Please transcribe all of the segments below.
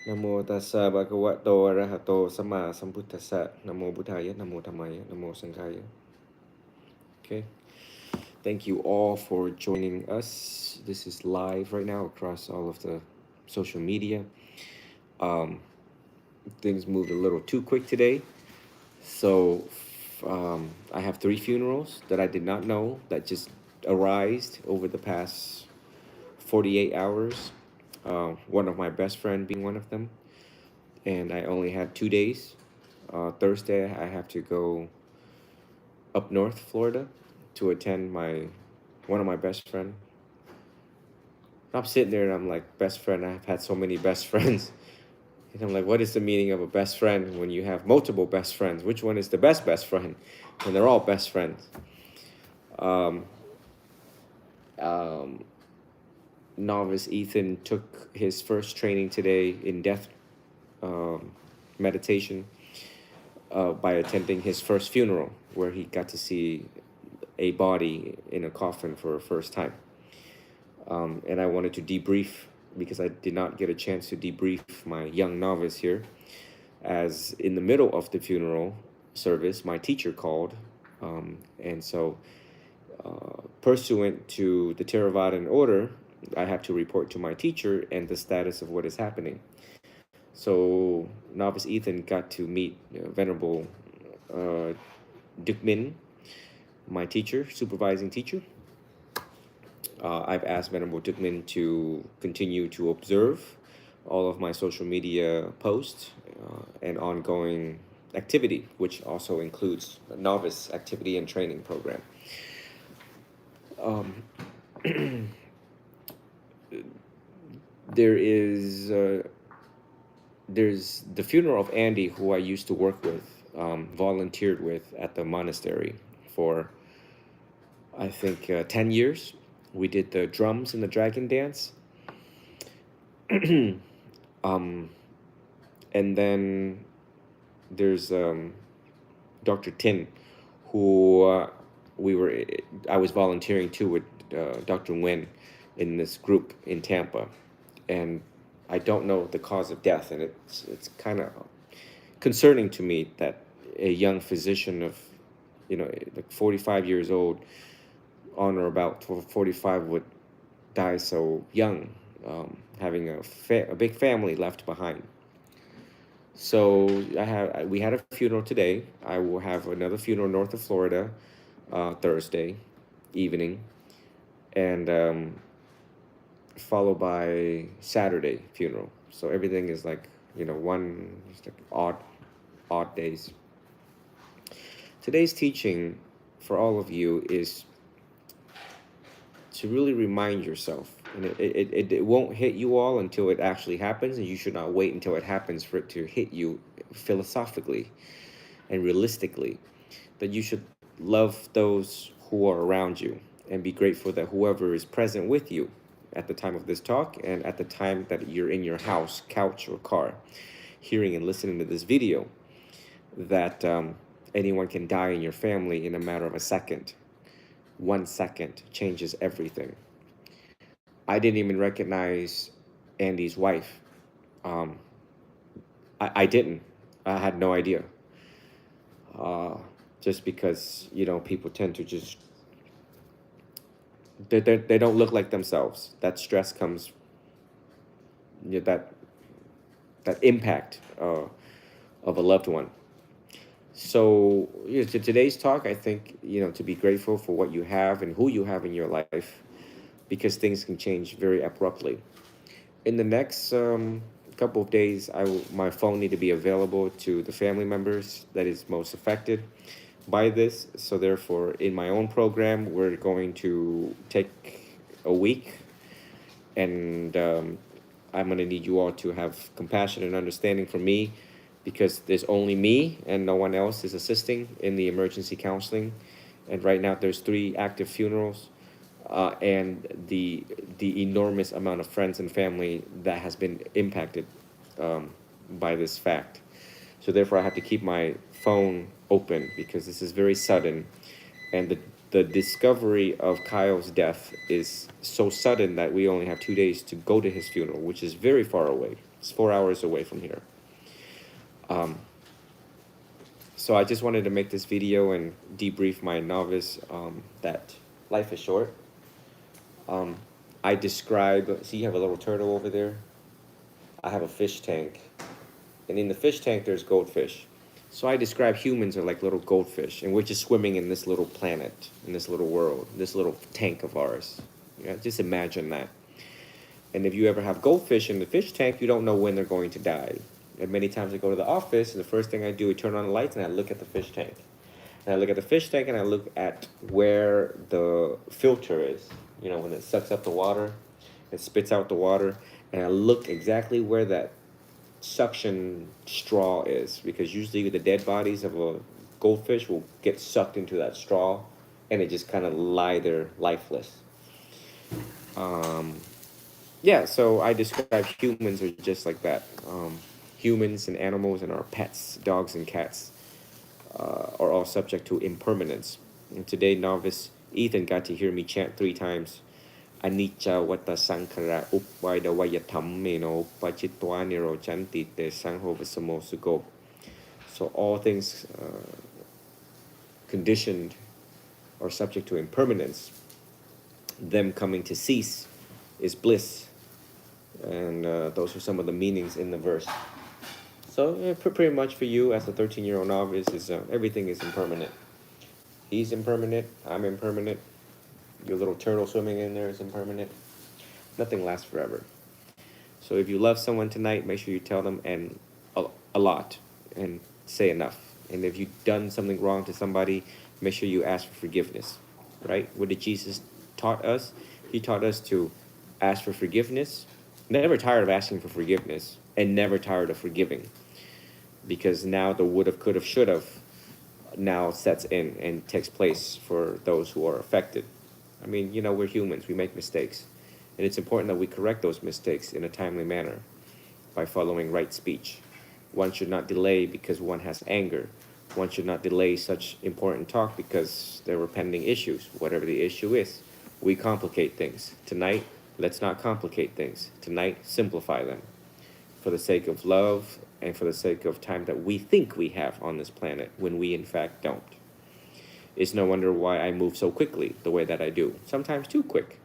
นะโมตัสสะภะคะวะโตอะระหะโตสัมมาสัมพุทธัสสะนะโมพุทธายะนะโมธัมมายะนะโมสังฆายะ Okay. Thank you all for joining us. This is live right now across all of the social media. Um, things moved a little too quick today. So I have 3 funerals that I did not know that just arisen over the past 48 hours. One of my best friend being one of them. And I only had 2 days. Thursday, I have to go up north Florida to attend one of my best friend. I'm sitting there and I'm like, best friend, I've had so many best friends. And I'm like, what is the meaning of a best friend when you have multiple best friends? Which one is the best friend? And they're all best friends. Novice Ethan took his first training today in death meditation by attending his first funeral, where he got to see a body in a coffin for the first time. And I wanted to debrief because I did not get a chance to debrief my young novice here. As in the middle of the funeral service, my teacher called. And so, pursuant to the Theravadan order, I have to report to my teacher and the status of what is happening. So, Novice Ethan got to meet Venerable Duc Min, my teacher, supervising teacher. I've asked Venerable Duc Min to continue to observe all of my social media posts and ongoing activity, which also includes a novice activity and training program. There's the funeral of Andy, who I used to work with, volunteered with at the monastery for, I think, 10 years. We did the drums and the dragon dance. And then there's Dr. Tin, who I was volunteering too with Dr. Nguyen in this group in Tampa. And I don't know the cause of death, and it's kind of concerning to me that a young physician of, like 45 years old, on or about 45, would die so young, having a big family left behind. So we had a funeral today. I will have another funeral north of Florida Thursday evening, and followed by Saturday funeral. So everything is like, it's like odd days. Today's teaching for all of you is to really remind yourself, and it won't hit you all until it actually happens, and you should not wait until it happens for it to hit you philosophically and realistically, that you should love those who are around you and be grateful that whoever is present with you at the time of this talk and at the time that you're in your house, couch, or car, hearing and listening to this video, that anyone can die in your family in a matter of a second. 1 second changes everything. I didn't even recognize Andy's wife. I didn't. I had no idea. Just because, people tend to just, they don't look like themselves. That stress comes, that impact of a loved one. So to today's talk, I think, to be grateful for what you have and who you have in your life, because things can change very abruptly. In the next couple of days, my phone need to be available to the family members that is most affected by this. So therefore, in my own program, we're going to take a week, and I'm going to need you all to have compassion and understanding for me, because there's only me and no one else is assisting in the emergency counseling. And right now there's 3 active funerals, and the enormous amount of friends and family that has been impacted by this fact. So therefore I have to keep my phone open, because this is very sudden, and the discovery of Kyle's death is so sudden that we only have 2 days to go to his funeral, which is very far away. It's 4 hours away from here. So I just wanted to make this video and debrief my novice that life is short. I describe, see you have a little turtle over there? I have a fish tank. And in the fish tank, there's goldfish. So I describe humans are like little goldfish, and we're just swimming in this little planet, in this little world, this little tank of ours. Yeah, just imagine that. And if you ever have goldfish in the fish tank, you don't know when they're going to die. And many times I go to the office, and the first thing I do is turn on the lights, and I look at the fish tank. And I look at the fish tank, and I look at where the filter is. You know, when it sucks up the water, it spits out the water. And I look exactly where that suction straw is, because usually the dead bodies of a goldfish will get sucked into that straw, and it just kind of lie there lifeless. Yeah, so I describe humans are just like that. Humans and animals and our pets, dogs and cats, are all subject to impermanence. And today, Novice Ethan got to hear me chant 3 times. Anicca vata sankhara upvaida vayatameno pachitva nirochanti te sangho vasamo sugo. So all things conditioned or subject to impermanence, them coming to cease is bliss. And those are some of the meanings in the verse. So pretty much for you as a 13-year-old novice, is everything is impermanent. He's impermanent, I'm impermanent. Your little turtle swimming in there is impermanent. Nothing lasts forever. So if you love someone tonight, make sure you tell them and a lot and say enough. And if you've done something wrong to somebody, make sure you ask for forgiveness, right? What did Jesus taught us? He taught us to ask for forgiveness, never tired of asking for forgiveness, and never tired of forgiving. Because now the would've, could've, should've now sets in and takes place for those who are affected. I mean, you know, we're humans, we make mistakes. And it's important that we correct those mistakes in a timely manner by following right speech. One should not delay because one has anger. One should not delay such important talk because there were pending issues, whatever the issue is. We complicate things. Tonight, let's not complicate things. Tonight, simplify them for the sake of love and for the sake of time that we think we have on this planet when we in fact don't. It's no wonder why I move so quickly the way that I do, sometimes too quick.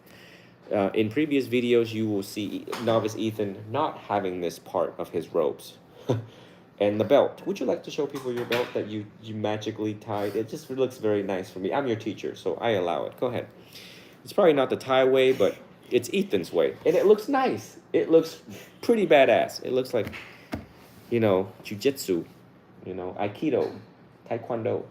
In previous videos, you will see Novice Ethan not having this part of his robes. And the belt. Would you like to show people your belt that you magically tied? It just looks very nice for me. I'm your teacher, so I allow it. Go ahead. It's probably not the Thai way, but it's Ethan's way. And it looks nice. It looks pretty badass. It looks like, you know, jiu-jitsu, you know, aikido, taekwondo.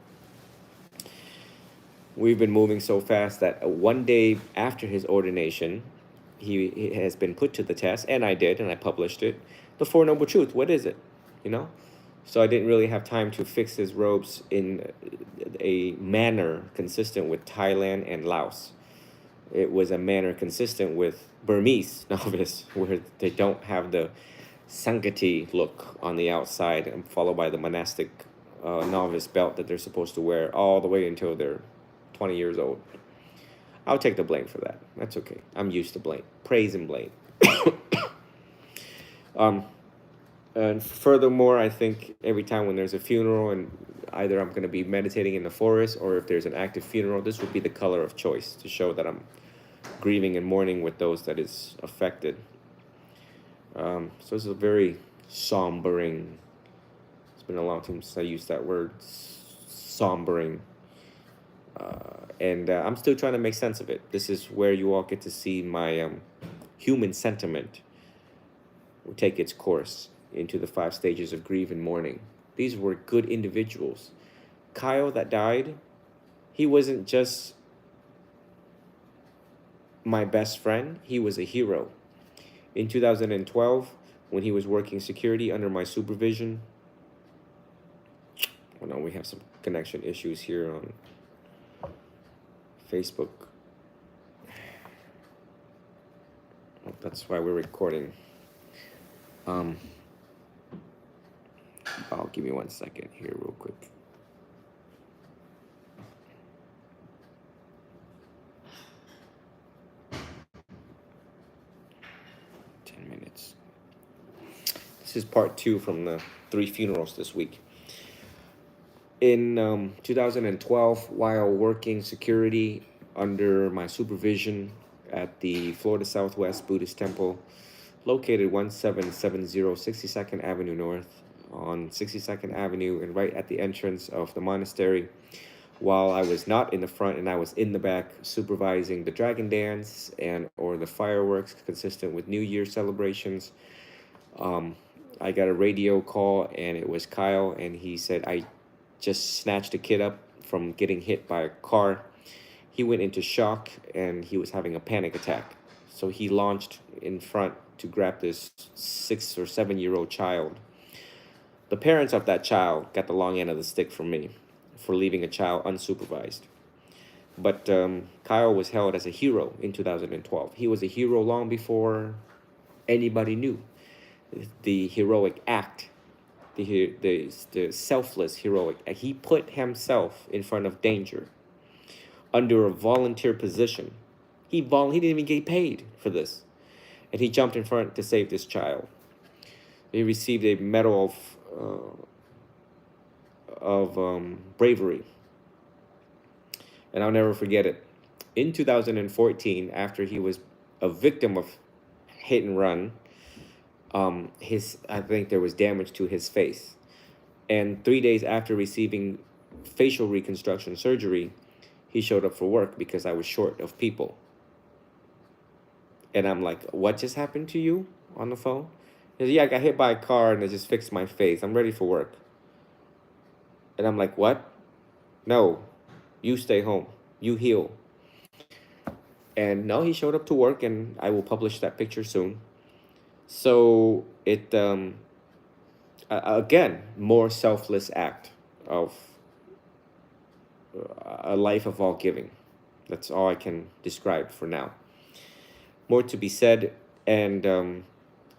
We've been moving so fast that one day after his ordination, he has been put to the test, and I did, and I published it. The Four Noble Truths, what is it? You know? So I didn't really have time to fix his robes in a manner consistent with Thailand and Laos. It was a manner consistent with Burmese novice, where they don't have the Sangati look on the outside, and followed by the monastic novice belt that they're supposed to wear all the way until they're 20 years old. I'll take the blame for that. That's okay. I'm used to blame. Praise and blame. And furthermore, I think every time when there's a funeral and either I'm going to be meditating in the forest or if there's an active funeral, this would be the color of choice to show that I'm grieving and mourning with those that is affected. So it's a very sombering. It's been a long time since I used that word, sombering. And I'm still trying to make sense of it. This is where you all get to see my human sentiment will take its course into the 5 stages of grief and mourning. These were good individuals. Kyle that died, he wasn't just my best friend, he was a hero. In 2012, when he was working security under my supervision, oh no, we have some connection issues here on Facebook. That's why we're recording. Give me 1 second here real quick. Minutes. This is part 2 from the 3 funerals this week. In 2012, while working security under my supervision at the Florida Southwest Buddhist Temple, located 1770 62nd Avenue North on 62nd Avenue and right at the entrance of the monastery, while I was not in the front and I was in the back supervising the dragon dance and or the fireworks consistent with New Year celebrations, I got a radio call and it was Kyle, and he said, I just snatched a kid up from getting hit by a car. He went into shock and he was having a panic attack. So he launched in front to grab this 6 or 7-year-old child. The parents of that child got the long end of the stick from me for leaving a child unsupervised. But Kyle was held as a hero in 2012. He was a hero long before anybody knew the heroic act, the selfless heroic act. He put himself in front of danger under a volunteer position. He didn't even get paid for this. And he jumped in front to save this child. He received a medal of bravery. And I'll never forget it. In 2014, after he was a victim of hit and run, I think there was damage to his face. And 3 days after receiving facial reconstruction surgery, he showed up for work because I was short of people. And I'm like, what just happened to you on the phone? He said, yeah, I got hit by a car and it just fixed my face. I'm ready for work. And I'm like, what? No, you stay home. You heal. And no, he showed up to work, and I will publish that picture soon. So it, again, more selfless act of a life of all giving. That's all I can describe for now. More to be said, and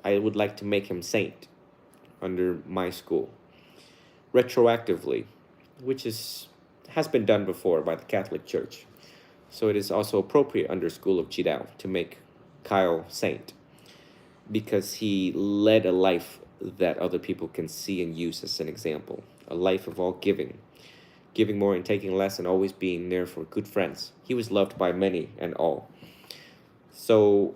I would like to make him saint under my school, retroactively, which has been done before by the Catholic Church. So it is also appropriate under School of Jidao to make Kyle saint, because he led a life that other people can see and use as an example, a life of all giving more and taking less, and always being there for good friends. He was loved by many and all. So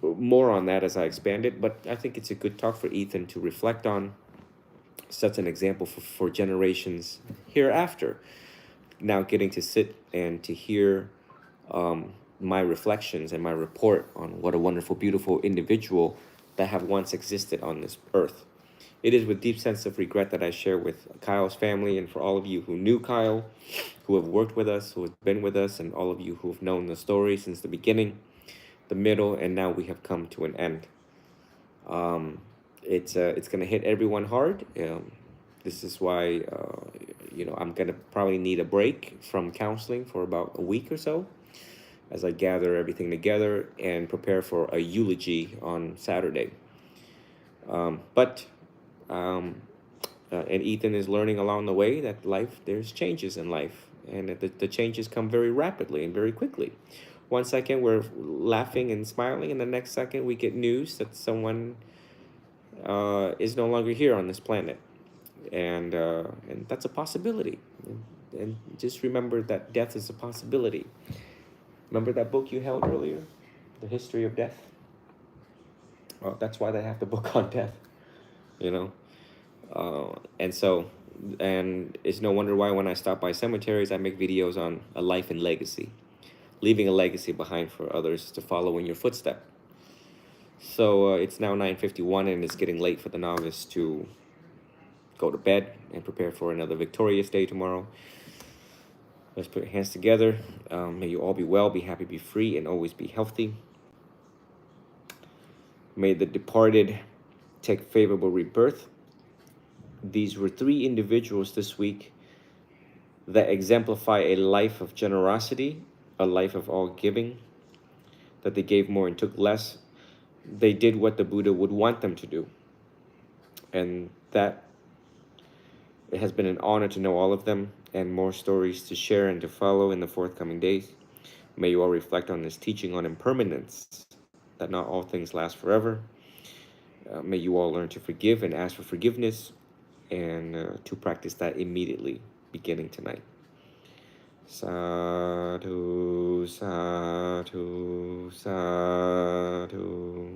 more on that as I expand it, but I think it's a good talk for Ethan to reflect on, sets an example for generations hereafter. Now getting to sit and to hear my reflections and my report on what a wonderful, beautiful individual that have once existed on this earth. It is with deep sense of regret that I share with Kyle's family, and for all of you who knew Kyle, who have worked with us, who have been with us, and all of you who have known the story since the beginning, the middle, and now we have come to an end. It's going to hit everyone hard. This is why, I'm going to probably need a break from counseling for about a week or so as I gather everything together and prepare for a eulogy on Saturday. And Ethan is learning along the way that there's changes in life, and that the changes come very rapidly and very quickly. 1 second we're laughing and smiling, and the next second we get news that someone is no longer here on this planet, and that's a possibility. And just remember that death is a possibility. Remember that book you held earlier, The History of Death? Well, that's why they have the book on death, and it's no wonder why when I stop by cemeteries, I make videos on a life and legacy, leaving a legacy behind for others to follow in your footstep. So it's now 9:51, and it's getting late for the novice to go to bed and prepare for another victorious day tomorrow. Let's put your hands together. May you all be well, be happy, be free, and always be healthy. May the departed take favorable rebirth. These were 3 individuals this week that exemplify a life of generosity, a life of all giving, that they gave more and took less. They did what the Buddha would want them to do. And that it has been an honor to know all of them, and more stories to share and to follow in the forthcoming days. May you all reflect on this teaching on impermanence, that not all things last forever, May you all learn to forgive and ask for forgiveness, and to practice that immediately beginning tonight. Sadhu, sadhu, sadhu.